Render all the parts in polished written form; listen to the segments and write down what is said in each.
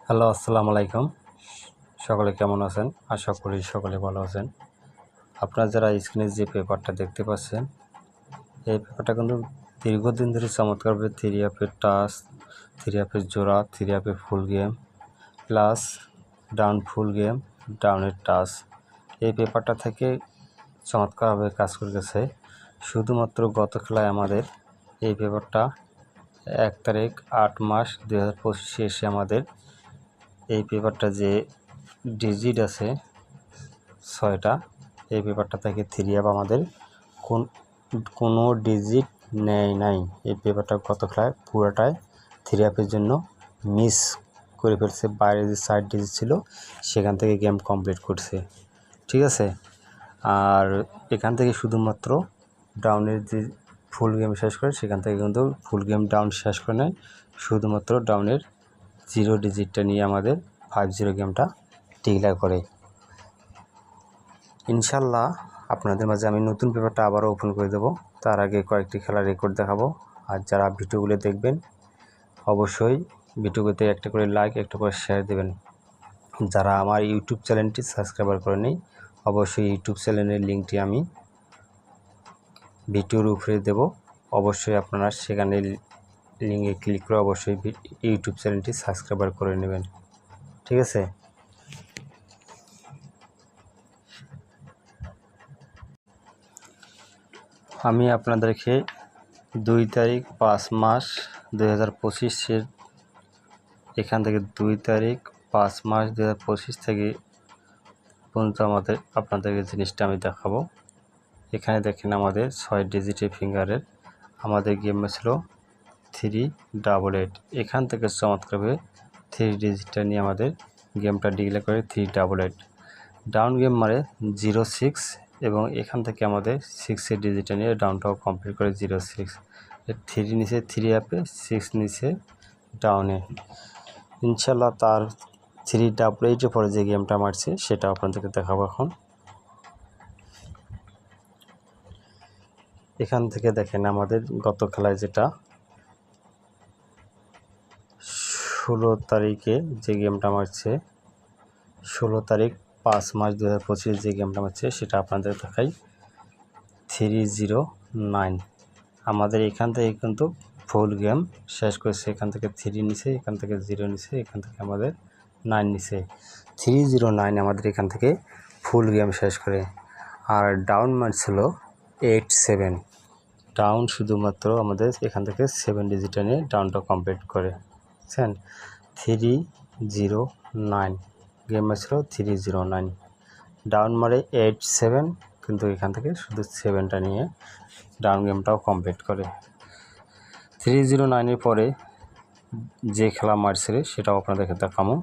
Hello, আসসালামু আলাইকুম। সকলে কেমন আছেন? আশা করি সকলে ভালো আছেন। আপনারা যারা স্ক্রিনে যে পেপারটা দেখতে পাচ্ছেন, এই পেপারটা কিন্তু দীর্ঘদিন ধরে চমৎকারভাবে থ্রি আপের টাচ, থ্রি আপের জোড়া, থ্রি আপের ফুল গেম প্লাস ডাউন ফুল গেম, ডাউনের টাচ, এই পেপারটা থেকে চমৎকারভাবে কাজ করে গেছে। শুধুমাত্র গত খেলায় আমাদের এই পেপারটা 1 তারিখ 8 মাস 2025 এসে আমাদের এই পেপারটা যে ডিজিট আছে 6টা, এই পেপারটা থেকে থ্রি আপ আমাদের কোনো ডিজিট নেয় নাই। এই পেপারটা গত খেলায় পুরোটাই থ্রি আপের জন্য মিস করে ফেলছে। বাইরে যে 4 ডিজিট ছিল সেখান থেকে গেম কমপ্লিট করছে, ঠিক আছে। আর এখান থেকে শুধুমাত্র ডাউনের যে ফুল গেম শেষ করে সেখান থেকে কিন্তু ফুল গেম ডাউন শেষ করে নেয়। শুধুমাত্র ডাউনের 0 ডিজিটটা নিয়ে আমাদের 5-0 গেমটা ডিক্লেয়ার করে। ইনশাল্লাহ আপনাদের মাঝে আমি নতুন পেপারটা আবারও ওপেন করে দেবো। তার আগে কয়েকটি খেলার রেকর্ড দেখাবো। আর যারা ভিডিওগুলো দেখবেন অবশ্যই ভিডিওতে একটা করে লাইক, একটা করে শেয়ার দেবেন। যারা আমার ইউটিউব চ্যানেলটি সাবস্ক্রাইবার করে নেই, অবশ্যই ইউটিউব চ্যানেলের লিঙ্কটি আমি ভিডিওর উপরে দেব। অবশ্যই আপনারা সেখানে লিঙ্কে ক্লিক করে অবশ্যই ইউটিউব চ্যানেলটি সাবস্ক্রাইবার করে নেবেন, ঠিক আছে। আমি আপনাদেরকে 2 তারিখ 5 মাস 2025-এর এখান থেকে 2 তারিখ 5 মাস 2025 থেকে পর্যন্ত আপনাদেরকে জিনিসটা আমি দেখাবো। এখানে দেখেন আমাদের 6 ডিজিটের ফিঙ্গারের আমাদের গেম ছিল 388। এখান থেকে চমৎকারভাবে 3 ডিজিটটা নিয়ে আমাদের গেমটা ডিক্লেয়ার করে 388। ডাউন গেম মারে 06 এবং এখান থেকে আমাদের 6-এর ডিজিটটা নিয়ে ডাউনটাও কমপ্লিট করে 06। 3 নিচে 3 আপে, 6 নিচে ডাউনে। ইনশাল্লাহ তার 388-এর পরে যে গেমটা মারছে সেটা আপনাদেরকে দেখাবো এখন। এখান থেকে দেখেন আমাদের গত খেলায় যেটা 16 তারিখে যে গেমটা মারছে, 16 তারিখ 5 মাস 2025 যে গেমটা মারছে সেটা আপনাদের দেখাই। 309 আমাদের এখান থেকে কিন্তু ফুল গেম শেষ করেছে। এখান থেকে 3 নিছে, এখান থেকে 0 নিছে, এখান থেকে আমাদের 9 নিছে। 309 আমাদের এখান থেকে ফুল গেম শেষ করে। আর ডাউন মারছিল 87। ডাউন শুধুমাত্র আমাদের এখান থেকে 7 ডিজিটে নিয়ে ডাউনটা কমপ্লিট করে, বুঝছেন। 309 গেম ছিল 309। ডাউন মারে 87, কিন্তু এখান থেকে শুধু 7টা নিয়ে ডাউন গেমটাও কমপ্লিট করে। 309-এর পরে যে খেলা মারছিল সেটাও আপনাদেরকে দেখাবো।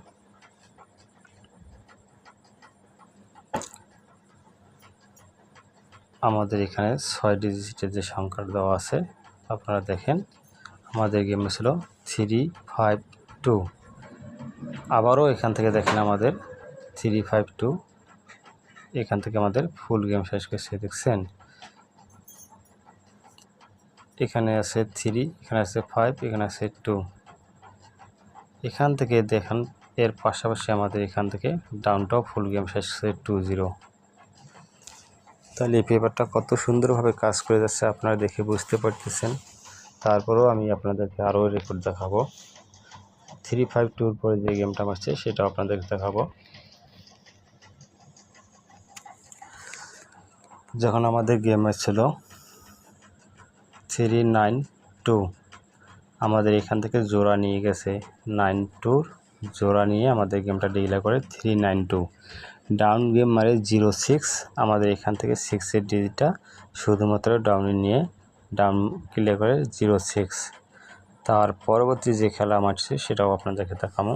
আমাদের এখানে 6 ডিজিটের যে সংখ্যা দেওয়া আছে আপনারা দেখেন। আমাদের গেম ছিল 352। আবারও এখান থেকে দেখেন আমাদের 352, এখান থেকে আমাদের ফুল গেম শেষ করছে, দেখছেন। এখানে আছে 3, এখানে আছে 5, এখানে আছে 2। এখান থেকে দেখেন এর পাশাপাশি আমাদের এখান থেকে ডাউনটাও ফুল গেম শেষ করছে 20। তাহলে এই পেপারটা কত সুন্দরভাবে কাজ করে যাচ্ছে আপনারা দেখে বুঝতে পারতেছেন। তারপরেও আমি আপনাদেরকে আরও রেকর্ড দেখাবো। 352-র পরে যে গেমটা মারছে সেটাও আপনাদেরকে দেখাবো। যখন আমাদের গেম ছিল 392, আমাদের এখান থেকে জোড়া নিয়ে গেছে 92, জোড়া নিয়ে আমাদের গেমটা ডিক্লেয়ার করে 392। ডাউন গেম মারে 06, আমাদের এখান থেকে 6-এর ডিজিটটা শুধুমাত্র ডাউনে নিয়ে ডাউন ক্লিয়ার করে 06। তার পরবর্তী যে খেলা মারছে সেটাও আপনাদেরকে দেখাবো।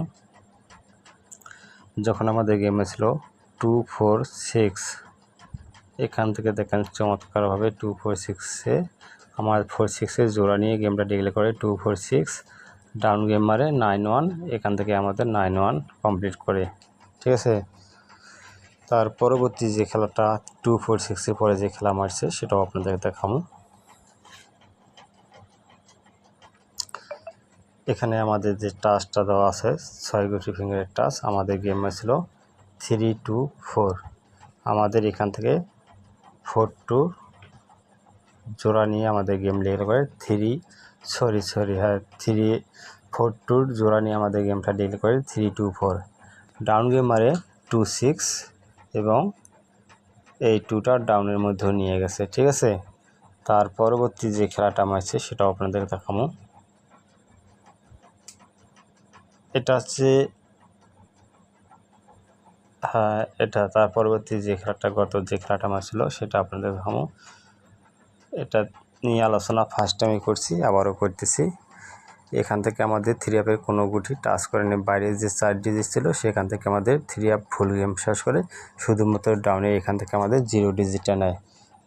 যখন আমাদের গেমে ছিল 246, এখান থেকে দেখেন চমৎকারভাবে 246-এ আমার 46-এ জোড়া নিয়ে গেমটা ডিক্লেয়ার করে 246। ডাউন গেম মারে 91, এখান থেকে আমাদের 91 কমপ্লিট করে, ঠিক আছে। তার পরবর্তী যে খেলাটা 246-এর পরে যে খেলা মারছে সেটাও আপনাদের দেখাবো। এখানে আমাদের যে টাচটা দেওয়া আছে 6 গুটি ফিঙ্গারের টাচ, আমাদের গেমে ছিল 3-2-4। আমাদের এখান থেকে 4-2 জোড়া নিয়ে আমাদের গেম ডিল করে 3-4-2 জোড়া নিয়ে আমাদের গেমটা ডিল করে 3-2-4। ডাউন গেম মারে 2-6 এবং এই 2টা ডাউনের মধ্যেও নিয়ে গেছে। ঠিক আছে, তার পরবর্তী যে খেলাটা মারছে সেটাও আপনাদের দেখাবো। এটা হচ্ছে এটা তার পরবর্তী যে খেলাটা যে খেলাটা মারছিল সেটা আপনাদের দেখাবো। এটা নিয়ে আলোচনা ফার্স্ট টাইমই করছি, আবারও করতেছি। এখান থেকে আমাদের 3 আপের কোনো গুটি টাচ করেনি, বাইরে যে 4 ডিজিট ছিল সেখান থেকে আমাদের 3 আপ ফুল গেম শেষ করে শুধুমাত্র ডাউনে এখান থেকে আমাদের 0 ডিজিটটা নেয়।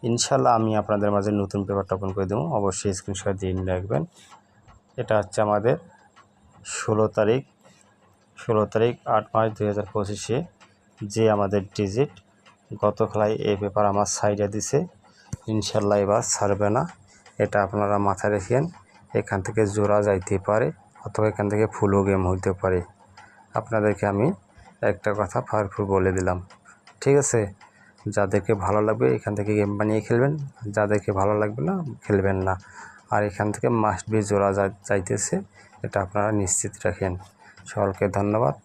ইনশাল্লাহ আমি আপনাদের মাঝে নতুন পেপারটা ওপেন করে দেবো, অবশ্যই স্ক্রিনশট দিয়ে রাখবেন। এটা হচ্ছে আমাদের 16 তারিখ 8 মার্চ 2025-এ যে আমাদের ডিজিট গত খেলায় এই পেপার আমার সাইডে দিছে। ইনশাল্লাহ এবার ছাড়বে না, এটা আপনারা মাথায় রেখেন। এখান থেকে জোড়া যাইতে পারে অথবা এখান থেকে ফুলও গেম হইতে পারে। আপনাদেরকে আমি একটা কথা পাওয়ারফুল বলে দিলাম। ঠিক আছে, যাদেরকে ভালো লাগবে এখান থেকে গেম বানিয়ে খেলবেন, যাদেরকে ভালো লাগবে না খেলবেন না। আর এখান থেকে মাস্ট বি জোড়া যাইতেছে, এটা আপনারা নিশ্চিত রাখেন। সকলকে ধন্যবাদ।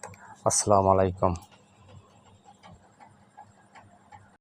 আসসালামু আলাইকুম।